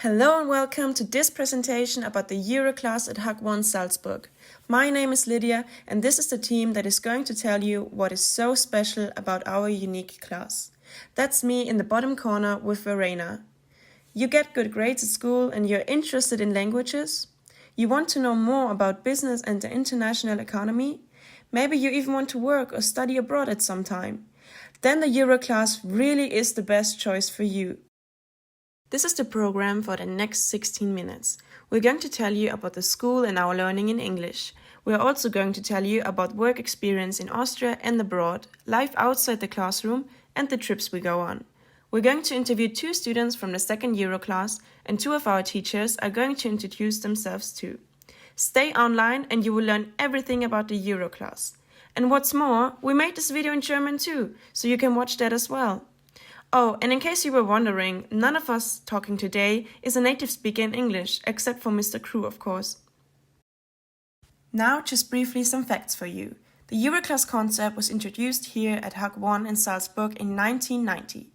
Hello and welcome to this presentation about the Euroclass at HAK1 Salzburg. My name is Lydia and this is the team that is going to tell you what is so special about our unique class. That's me in the bottom corner with Verena. You get good grades at school and you're interested in languages? You want to know more about business and the international economy? Maybe you even want to work or study abroad at some time. Then the Euroclass really is the best choice for you. This is the program for the next 16 minutes. We're going to tell you about the school and our learning in English. We're also going to tell you about work experience in Austria and abroad, life outside the classroom, and the trips we go on. We're going to interview 2 students from the second Euroclass, and 2 of our teachers are going to introduce themselves too. Stay online and you will learn everything about the Euroclass. And what's more, we made this video in German too, so you can watch that as well. Oh, and in case you were wondering, none of us talking today is a native speaker in English, except for Mr. Crew, of course. Now, just briefly some facts for you. The Euroclass concept was introduced here at HAK1 in Salzburg in 1990.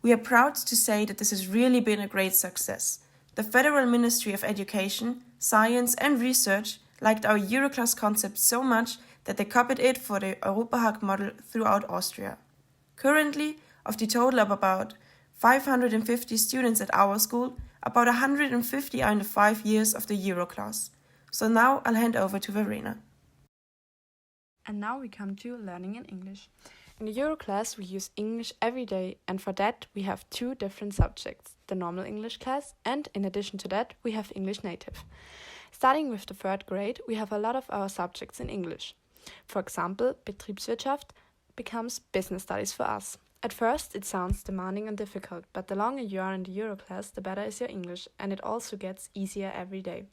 We are proud to say that this has really been a great success. The Federal Ministry of Education, Science and Research liked our Euroclass concept so much that they copied it for the Europa-HAK model throughout Austria. Currently, of the total of about 550 students at our school, about 150 are in the 5 years of the Euroclass. So now I'll hand over to Verena. And now we come to learning in English. In the Euroclass we use English every day, and for that we have 2 different subjects, the normal English class, and in addition to that we have English native. Starting with the 3rd grade, we have a lot of our subjects in English. For example, Betriebswirtschaft becomes business studies for us. At first, it sounds demanding and difficult, but the longer you are in the Euroclass, the better is your English, and it also gets easier every day.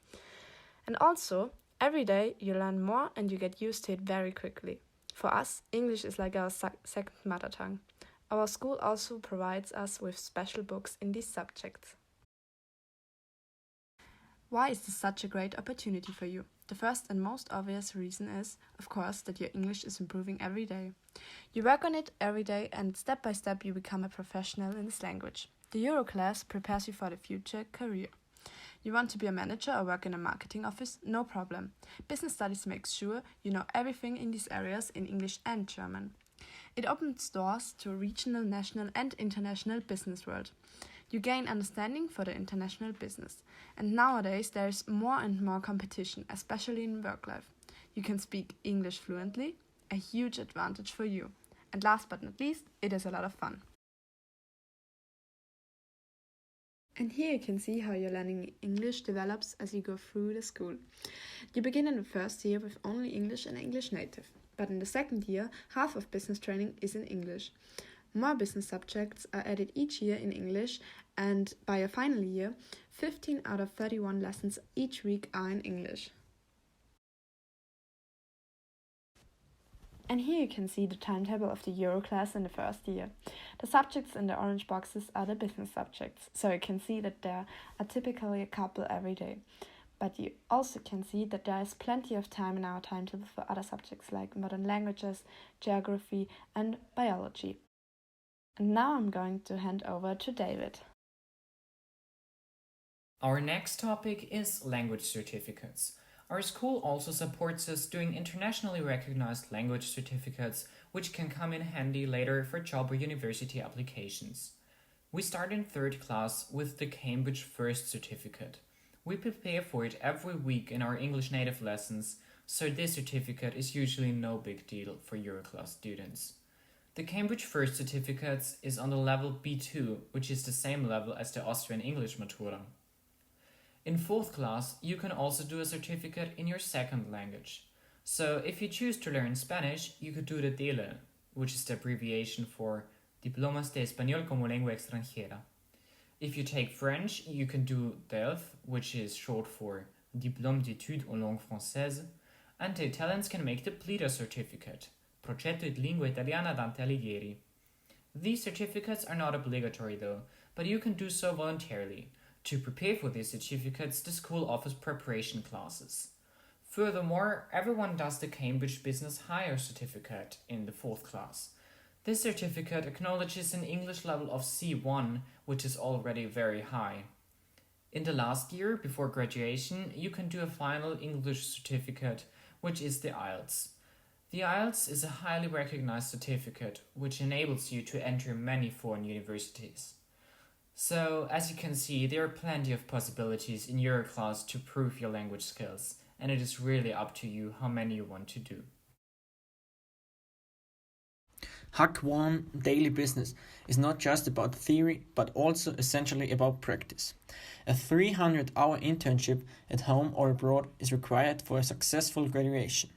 And also, every day you learn more and you get used to it very quickly. For us, English is like our second mother tongue. Our school also provides us with special books in these subjects. Why is this such a great opportunity for you? The first and most obvious reason is, of course, that your English is improving every day. You work on it every day and step by step you become a professional in this language. The Euroclass prepares you for the future career. You want to be a manager or work in a marketing office? No problem. Business studies makes sure you know everything in these areas in English and German. It opens doors to a regional, national and international business world. You gain understanding for the international business. And nowadays there is more and more competition, especially in work life. You can speak English fluently, a huge advantage for you. And last but not least, it is a lot of fun. And here you can see how your learning English develops as you go through the school. You begin in the first year with only English and English native. But in the second year, half of business training is in English. More business subjects are added each year in English, and by a final year, 15 out of 31 lessons each week are in English. And here you can see the timetable of the Euroclass in the first year. The subjects in the orange boxes are the business subjects, so you can see that there are typically a couple every day. But you also can see that there is plenty of time in our timetable for other subjects like modern languages, geography and biology. And now I'm going to hand over to David. Our next topic is language certificates. Our school also supports us doing internationally recognized language certificates, which can come in handy later for job or university applications. We start in 3rd class with the Cambridge First Certificate. We prepare for it every week in our English native lessons, so this certificate is usually no big deal for Euroclass students. The Cambridge First Certificate is on the level B2, which is the same level as the Austrian English Matura. In 4th class, you can also do a certificate in your second language. So if you choose to learn Spanish, you could do the DELE, which is the abbreviation for Diplomas de Español como Lengua Extranjera. If you take French, you can do DELF, which is short for Diplôme d'études en langue française, and the Italians can make the PLIDA certificate, Progetto di Lingua Italiana Dante Alighieri. These certificates are not obligatory though, but you can do so voluntarily. To prepare for these certificates, the school offers preparation classes. Furthermore, everyone does the Cambridge Business Higher Certificate in the 4th class. This certificate acknowledges an English level of C1, which is already very high. In the last year before graduation, you can do a final English certificate, which is the IELTS. The IELTS is a highly recognized certificate which enables you to enter many foreign universities. So, as you can see, there are plenty of possibilities in Euroclass to prove your language skills, and it is really up to you how many you want to do. HAK1 Daily Business is not just about theory, but also essentially about practice. A 300-hour internship at home or abroad is required for a successful graduation.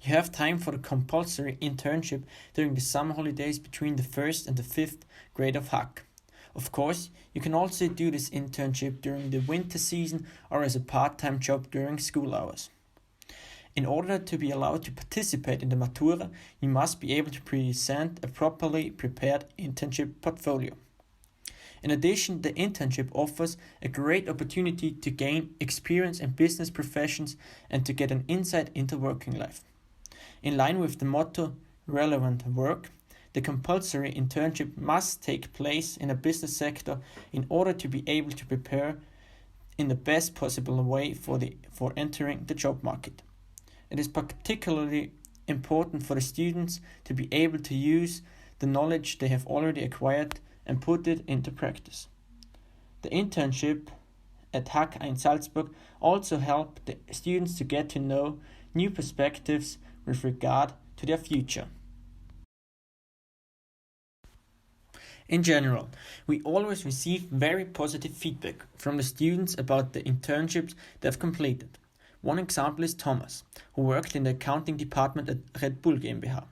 You have time for the compulsory internship during the summer holidays between the 1st and the 5th grade of HAK. Of course, you can also do this internship during the winter season or as a part-time job during school hours. In order to be allowed to participate in the Matura, you must be able to present a properly prepared internship portfolio. In addition, the internship offers a great opportunity to gain experience in business professions and to get an insight into working life. In line with the motto, relevant work, the compulsory internship must take place in a business sector in order to be able to prepare in the best possible way for entering the job market. It is particularly important for the students to be able to use the knowledge they have already acquired and put it into practice. The internship at HAK1 Salzburg also help the students to get to know new perspectives with regard to their future. In general, we always receive very positive feedback from the students about the internships they have completed. One example is Thomas, who worked in the accounting department at Red Bull GmbH.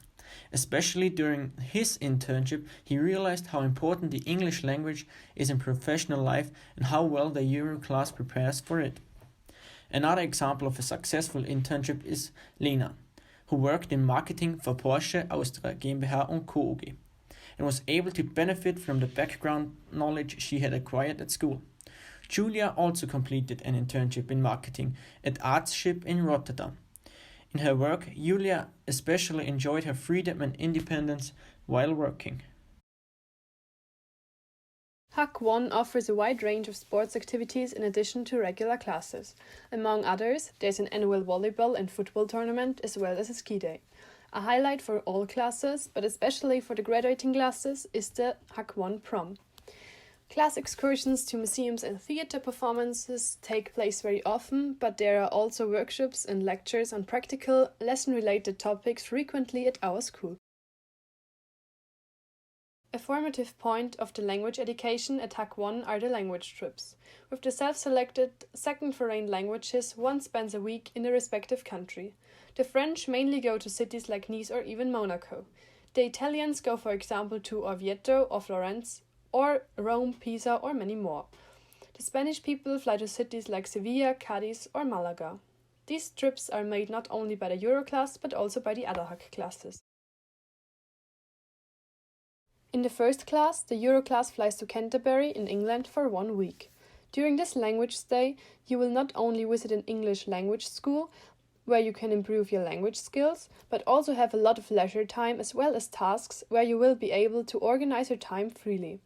Especially during his internship, he realized how important the English language is in professional life and how well the Euroclass prepares for it. Another example of a successful internship is Lena, who worked in marketing for Porsche Austria GmbH und Co. KG and was able to benefit from the background knowledge she had acquired at school. Julia also completed an internship in marketing at Artship in Rotterdam. In her work, Julia especially enjoyed her freedom and independence while working. HAK1 offers a wide range of sports activities in addition to regular classes. Among others, there's an annual volleyball and football tournament as well as a ski day. A highlight for all classes, but especially for the graduating classes, is the HAK1 prom. Class excursions to museums and theatre performances take place very often, but there are also workshops and lectures on practical, lesson-related topics frequently at our school. A formative point of the language education at HAK1 are the language trips. With the self-selected second foreign languages, one spends a week in the respective country. The French mainly go to cities like Nice or even Monaco. The Italians go, for example, to Orvieto or Florence, or Rome, Pisa, or many more. The Spanish people fly to cities like Sevilla, Cadiz, or Malaga. These trips are made not only by the Euroclass, but also by the other HAK classes. In the first class, the Euroclass flies to Canterbury in England for 1 week. During this language stay, you will not only visit an English language school, where you can improve your language skills, but also have a lot of leisure time as well as tasks where you will be able to organize your time freely.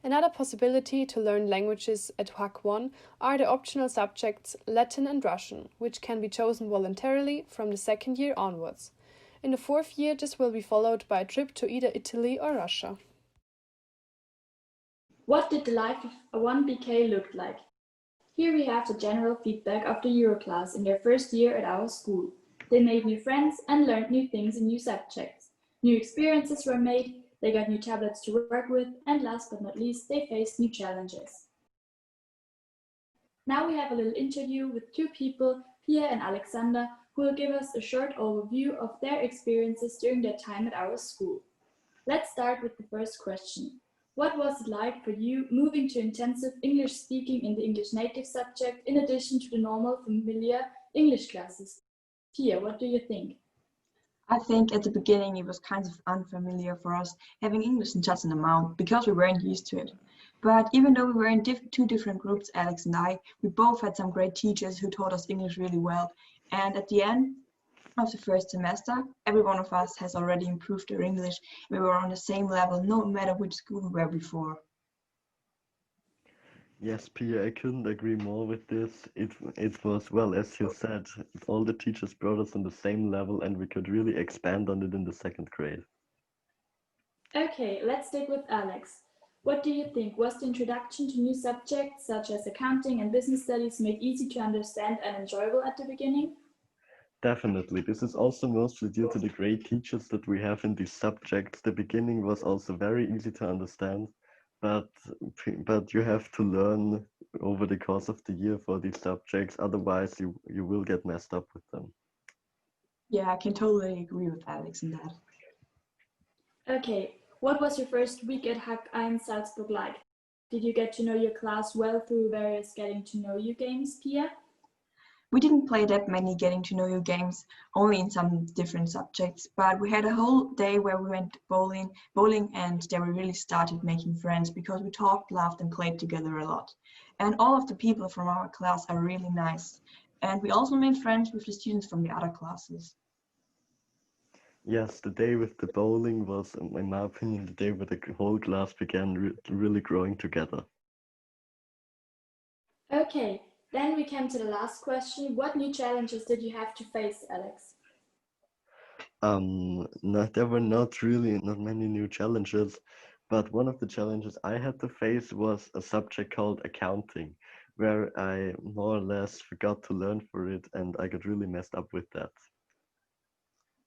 Another possibility to learn languages at HAK1 are the optional subjects Latin and Russian, which can be chosen voluntarily from the second year onwards. In the fourth year, this will be followed by a trip to either Italy or Russia. What did the life of a 1BK look like? Here we have the general feedback of the Euroclass in their first year at our school. They made new friends and learned new things in new subjects. New experiences were made, they got new tablets to work with, and last but not least, they faced new challenges. Now we have a little interview with two people, Pia and Alexander, who will give us a short overview of their experiences during their time at our school. Let's start with the first question. What was it like for you moving to intensive English speaking in the English native subject in addition to the normal familiar English classes? Pia, what do you think? I think at the beginning it was kind of unfamiliar for us having English in such an amount because we weren't used to it. But even though we were in two different groups, Alex and I, we both had some great teachers who taught us English really well. And at the end of the first semester, every one of us has already improved their English. We were on the same level no matter which school we were before. Yes, Pia, I couldn't agree more with this. It was, well, as you said, all the teachers brought us on the same level and we could really expand on it in the second grade. Okay, let's stick with Alex. What do you think? Was the introduction to new subjects such as accounting and business studies made easy to understand and enjoyable at the beginning? Definitely. This is also mostly due to the great teachers that we have in these subjects. The beginning was also very easy to understand, but but you have to learn over the course of the year for these subjects. Otherwise, you will get messed up with them. Yeah, I can totally agree with Alex in that. Okay, what was your first week at HAK1 Salzburg like? Did you get to know your class well through various getting to know you games, Pia? We didn't play that many getting to know you games, only in some different subjects, but we had a whole day where we went bowling, and there we really started making friends because we talked, laughed, and played together a lot. And all of the people from our class are really nice. And we also made friends with the students from the other classes. Yes, the day with the bowling was, in my opinion, the day where the whole class began really growing together. Okay, then we came to the last question. What new challenges did you have to face, Alex? There were not many new challenges, but one of the challenges I had to face was a subject called accounting, where I more or less forgot to learn for it, and I got really messed up with that.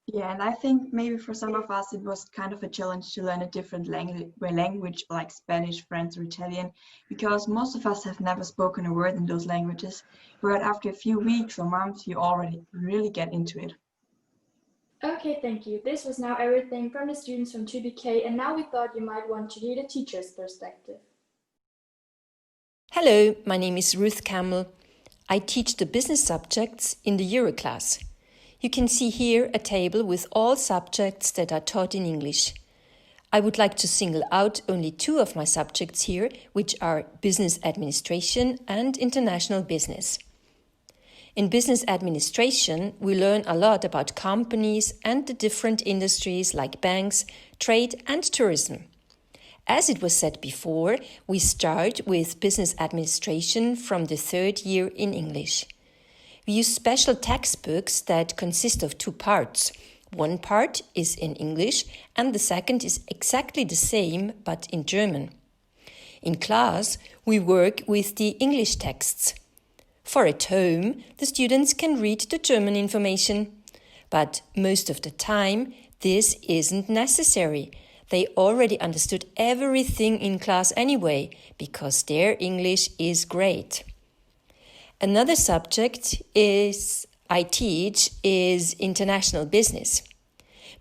Yeah, and I think maybe for some of us it was kind of a challenge to learn a different language like Spanish, French, or Italian, because most of us have never spoken a word in those languages, but after a few weeks or months you already really get into it. Okay, thank you. This was now everything from the students from 2BK, and now we thought you might want to hear the teacher's perspective. Hello, my name is Ruth Campbell. I teach the business subjects in the Euroclass. You can see here a table with all subjects that are taught in English. I would like to single out only two of my subjects here, which are business administration and international business. In business administration, we learn a lot about companies and the different industries like banks, trade, and tourism. As it was said before, we start with business administration from the third year in English. We use special textbooks that consist of two parts. One part is in English and the second is exactly the same but in German. In class, we work with the English texts. For at home, the students can read the German information. But most of the time, this isn't necessary. They already understood everything in class anyway, because their English is great. Another subject I teach is international business.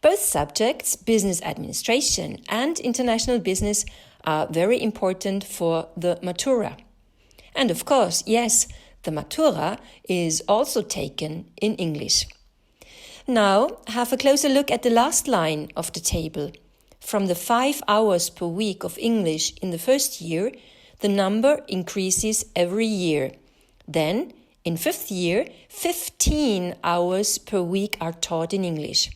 Both subjects, business administration and international business, are very important for the Matura. And of course, yes, the Matura is also taken in English. Now, have a closer look at the last line of the table. From the 5 hours per week of English in the first year, the number increases every year. Then, in fifth year, 15 hours per week are taught in English.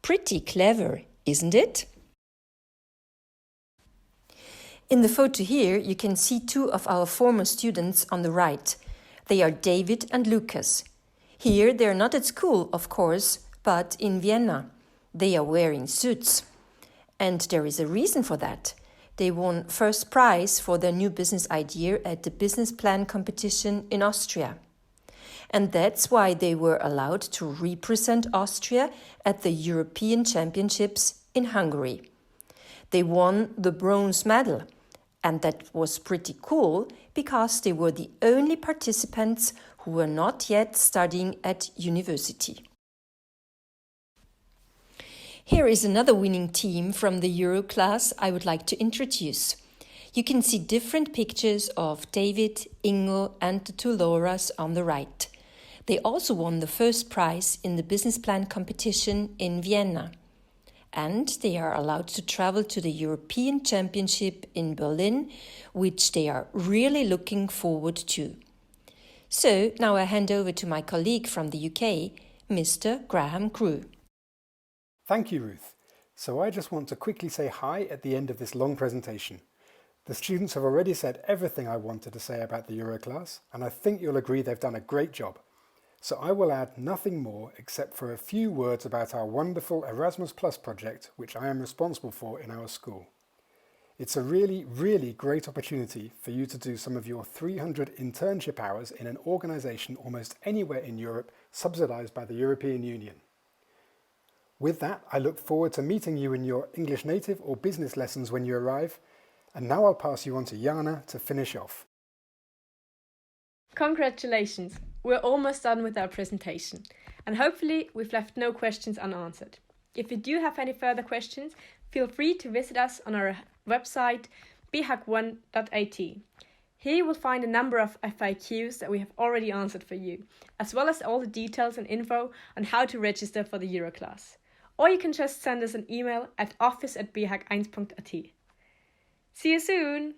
Pretty clever, isn't it? In the photo here, you can see two of our former students on the right. They are David and Lucas. Here, they are not at school, of course, but in Vienna. They are wearing suits. And there is a reason for that. They won first prize for their new business idea at the business plan competition in Austria. And that's why they were allowed to represent Austria at the European Championships in Hungary. They won the bronze medal, and that was pretty cool because they were the only participants who were not yet studying at university. Here is another winning team from the Euroclass I would like to introduce. You can see different pictures of David, Ingo and the two Lauras on the right. They also won the first prize in the business plan competition in Vienna. And they are allowed to travel to the European Championship in Berlin, which they are really looking forward to. So now I hand over to my colleague from the UK, Mr. Graham Crew. Thank you, Ruth. So I just want to quickly say hi at the end of this long presentation. The students have already said everything I wanted to say about the Euroclass, and I think you'll agree they've done a great job. So I will add nothing more except for a few words about our wonderful Erasmus Plus project, which I am responsible for in our school. It's a really, really great opportunity for you to do some of your 300 internship hours in an organisation almost anywhere in Europe subsidised by the European Union. With that, I look forward to meeting you in your English native or business lessons when you arrive, and now I'll pass you on to Jana to finish off. Congratulations! We're almost done with our presentation, and hopefully we've left no questions unanswered. If you do have any further questions, feel free to visit us on our website bhak1.at. Here you will find a number of FAQs that we have already answered for you, as well as all the details and info on how to register for the Euroclass. Or you can just send us an email at office@bhak1.at. See you soon!